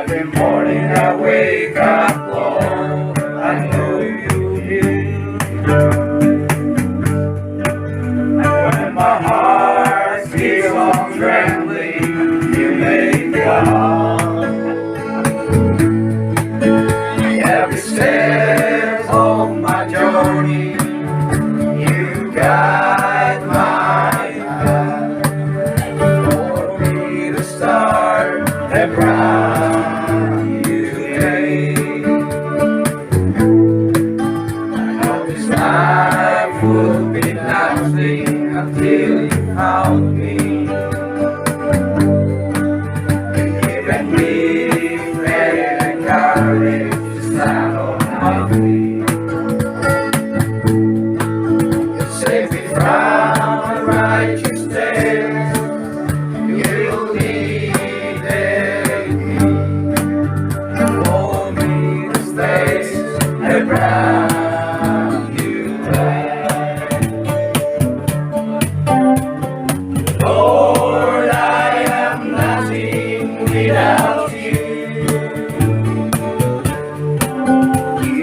Every morning I wake up, Lord, I know you're here. When my heart keeps on trembling, you make God. Every step of my journey, you guide my path. For me to start a brand new day. I know this life will be nothing until you found me. You given me faith and courage to stand on my feet. You save me from unrighteous days. You lead me. For me to stay a brand new day. Lord, I am nothing without you.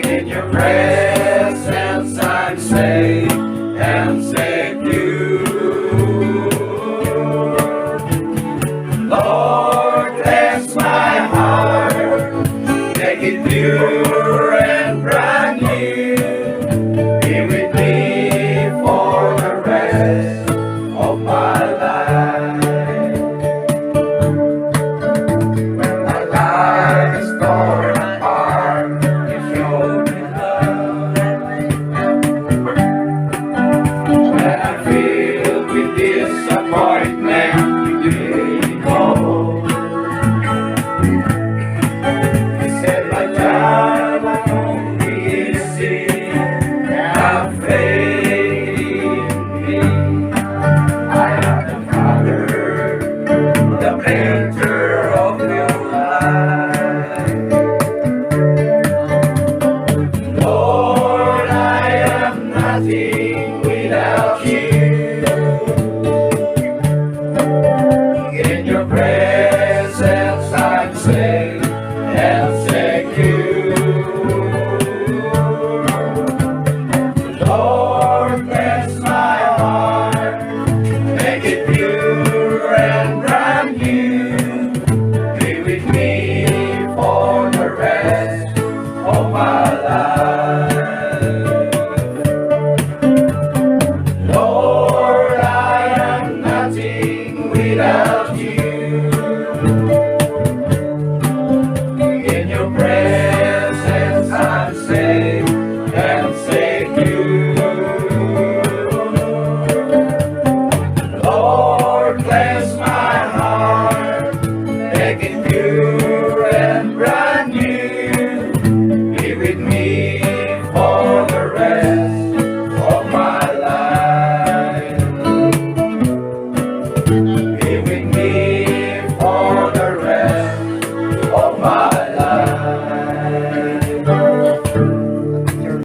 In your presence I'm safe and secure. Lord, bless my heart, make it pure and brand new. Be with me for the rest of my life. When my life is torn apart, you show me love. When I feel with disappointment, you give me hope. You said my time won't be easy. Have faith in me. I am the Father, the painter.